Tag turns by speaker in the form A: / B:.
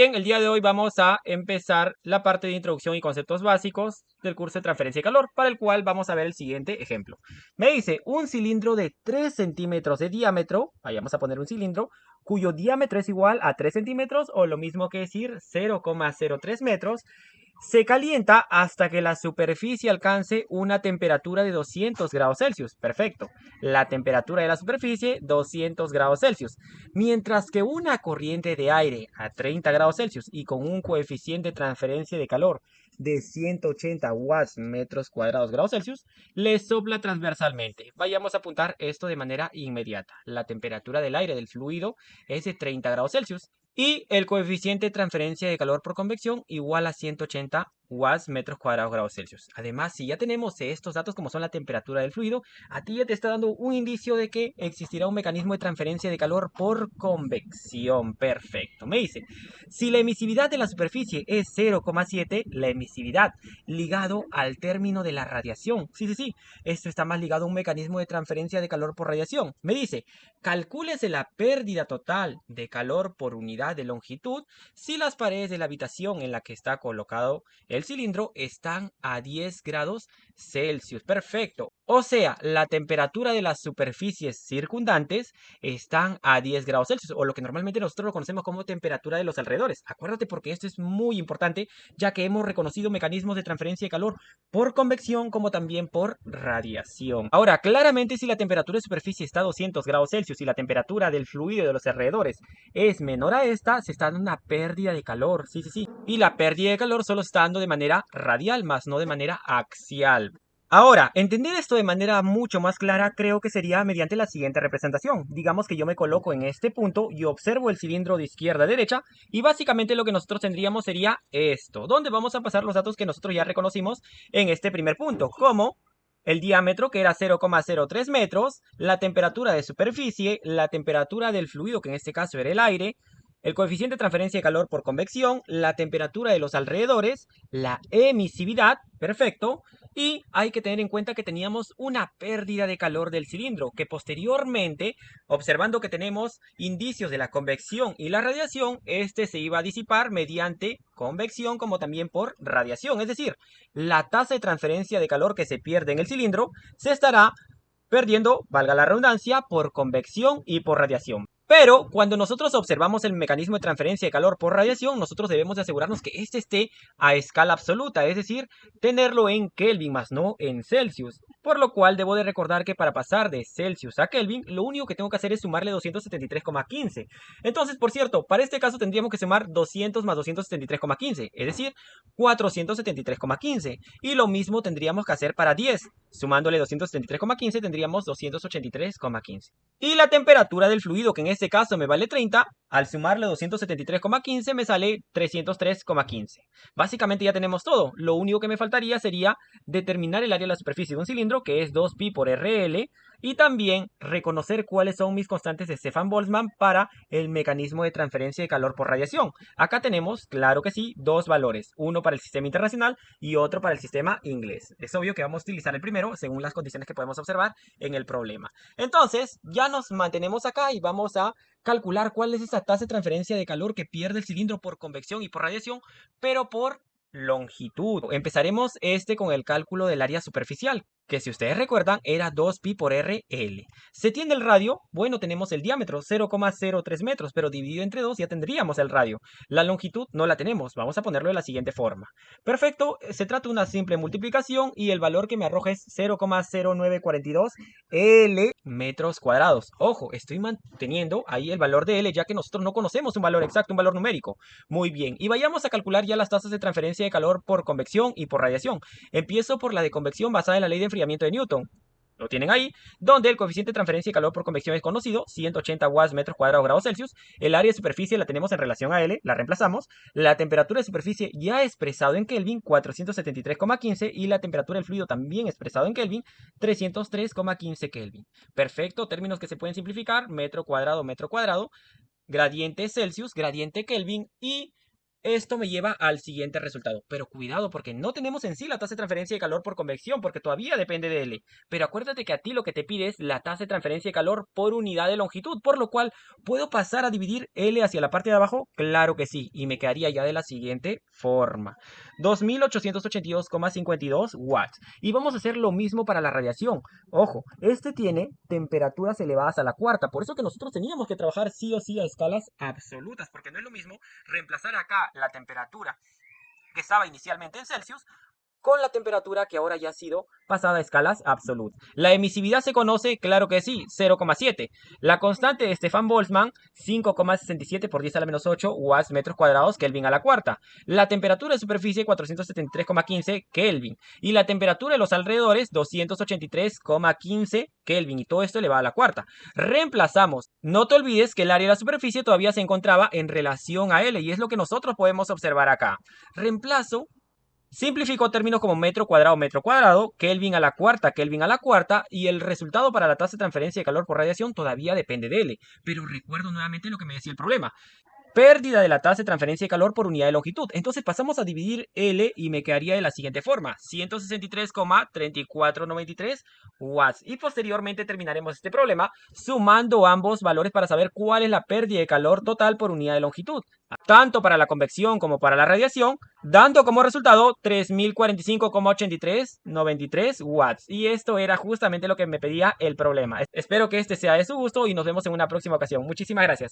A: bien, el día de hoy vamos a empezar la parte de introducción y conceptos básicos del curso de transferencia de calor, para el cual vamos a ver el siguiente ejemplo. Me dice un cilindro de 3 centímetros de diámetro, vamos a poner un cilindro, cuyo diámetro es igual a 3 centímetros o lo mismo que decir 0,03 metros, se calienta hasta que la superficie alcance una temperatura de 200 grados Celsius. Perfecto. La temperatura de la superficie, 200 grados Celsius. Mientras que una corriente de aire a 30 grados Celsius y con un coeficiente de transferencia de calor de 180 watts metros cuadrados grados Celsius, le sopla transversalmente. Vayamos a apuntar esto de manera inmediata. La temperatura del aire del fluido es de 30 grados Celsius y el coeficiente de transferencia de calor por convección igual a 180 watts metros cuadrados grados Celsius. Además, si ya tenemos estos datos como son la temperatura del fluido, a ti ya te está dando un indicio de que existirá un mecanismo de transferencia de calor por convección. Perfecto. Me dice, si la emisividad de la superficie es 0,7, la emisividad ligado al término de la radiación. Sí. Esto está más ligado a un mecanismo de transferencia de calor por radiación. Me dice, calcúlese la pérdida total de calor por unidad de longitud si las paredes de la habitación en la que está colocado el cilindro están a 10 grados Celsius. Perfecto. O sea, la temperatura de las superficies circundantes están a 10 grados Celsius, o lo que normalmente nosotros lo conocemos como temperatura de los alrededores. Acuérdate porque esto es muy importante, ya que hemos reconocido mecanismos de transferencia de calor por convección como también por radiación. Ahora, claramente si la temperatura de superficie está a 200 grados Celsius y la temperatura del fluido de los alrededores es menor a esta, se está dando una pérdida de calor. Sí. Y la pérdida de calor solo está dando de manera radial, más no de manera axial. Ahora, entender esto de manera mucho más clara creo que sería mediante la siguiente representación. Digamos que yo me coloco en este punto y observo el cilindro de izquierda a derecha y básicamente lo que nosotros tendríamos sería esto, donde vamos a pasar los datos que nosotros ya reconocimos en este primer punto, como el diámetro que era 0,03 metros, la temperatura de superficie, la temperatura del fluido que en este caso era el aire, el coeficiente de transferencia de calor por convección, la temperatura de los alrededores, la emisividad, perfecto, y hay que tener en cuenta que teníamos una pérdida de calor del cilindro, que posteriormente, observando que tenemos indicios de la convección y la radiación, este se iba a disipar mediante convección como también por radiación. Es decir, la tasa de transferencia de calor que se pierde en el cilindro se estará perdiendo, valga la redundancia, por convección y por radiación. Pero cuando nosotros observamos el mecanismo de transferencia de calor por radiación, nosotros debemos de asegurarnos que este esté a escala absoluta, es decir, tenerlo en Kelvin más no en Celsius. Por lo cual debo de recordar que para pasar de Celsius a Kelvin, lo único que tengo que hacer es sumarle 273,15. Entonces, por cierto, para este caso tendríamos que sumar 200 más 273,15, es decir, 473,15. Y lo mismo tendríamos que hacer para 10. Sumándole 273,15 tendríamos 283,15. Y la temperatura del fluido, que en este caso me vale 30, al sumarle 273,15 me sale 303,15. Básicamente ya tenemos todo. Lo único que me faltaría sería determinar el área de la superficie de un cilindro, que es 2pi por RL, y también reconocer cuáles son mis constantes de Stefan-Boltzmann para el mecanismo de transferencia de calor por radiación. Acá tenemos, claro que sí, dos valores, uno para el sistema internacional y otro para el sistema inglés. Es obvio que vamos a utilizar el primero según las condiciones que podemos observar en el problema. Entonces, ya nos mantenemos acá y vamos a calcular cuál es esa tasa de transferencia de calor que pierde el cilindro por convección y por radiación, pero por longitud. Empezaremos con el cálculo del área superficial, que si ustedes recuerdan era 2pi por RL. Se tiene el radio, bueno, tenemos el diámetro 0,03 metros, pero dividido entre 2 ya tendríamos el radio. La longitud no la tenemos, vamos a ponerlo de la siguiente forma. Perfecto, se trata de una simple multiplicación y el valor que me arroja es 0,0942 L metros cuadrados. Ojo, estoy manteniendo ahí el valor de L ya que nosotros no conocemos un valor exacto, un valor numérico. Muy bien, y vayamos a calcular ya las tasas de transferencia de calor por convección y por radiación. Empiezo por la de convección basada en la ley de enfriamiento de Newton. Lo tienen ahí, donde el coeficiente de transferencia de calor por convección es conocido, 180 watts metros cuadrados grados Celsius. El área de superficie la tenemos en relación a L, la reemplazamos. La temperatura de superficie ya expresado en Kelvin, 473,15. Y la temperatura del fluido también expresado en Kelvin, 303,15 Kelvin. Perfecto, términos que se pueden simplificar, metro cuadrado, gradiente Celsius, gradiente Kelvin y Esto me lleva al siguiente resultado, pero cuidado porque no tenemos en sí la tasa de transferencia de calor por convección porque todavía depende de L. Pero acuérdate que a ti lo que te pide es la tasa de transferencia de calor por unidad de longitud, por lo cual ¿puedo pasar a dividir L hacia la parte de abajo? Claro que sí, y me quedaría ya de la siguiente forma. 2882,52 watts. Y vamos a hacer lo mismo para la radiación. Ojo, este tiene temperaturas elevadas a la cuarta, por eso que nosotros teníamos que trabajar sí o sí a escalas absolutas, porque no es lo mismo reemplazar acá la temperatura que estaba inicialmente en Celsius con la temperatura que ahora ya ha sido pasada a escalas absolutas. La emisividad se conoce, claro que sí, 0,7. La constante de Stefan Boltzmann, 5,67 por 10 a la menos 8 watts metros cuadrados Kelvin a la cuarta. La temperatura de superficie, 473,15 Kelvin. Y la temperatura de los alrededores, 283,15 Kelvin. Y todo esto elevado a la cuarta. Reemplazamos. No te olvides que el área de la superficie todavía se encontraba en relación a L. Y es lo que nosotros podemos observar acá. Reemplazo. Simplificó términos como metro cuadrado, Kelvin a la cuarta, y el resultado para la tasa de transferencia de calor por radiación todavía depende de L. Pero recuerdo nuevamente lo que me decía el problema. Pérdida de la tasa de transferencia de calor por unidad de longitud. Entonces pasamos a dividir L y me quedaría de la siguiente forma. 163,3493 watts. Y posteriormente terminaremos este problema sumando ambos valores para saber cuál es la pérdida de calor total por unidad de longitud, tanto para la convección como para la radiación, dando como resultado 3045,8393 watts. Y esto era justamente lo que me pedía el problema. Espero que este sea de su gusto y nos vemos en una próxima ocasión. Muchísimas gracias.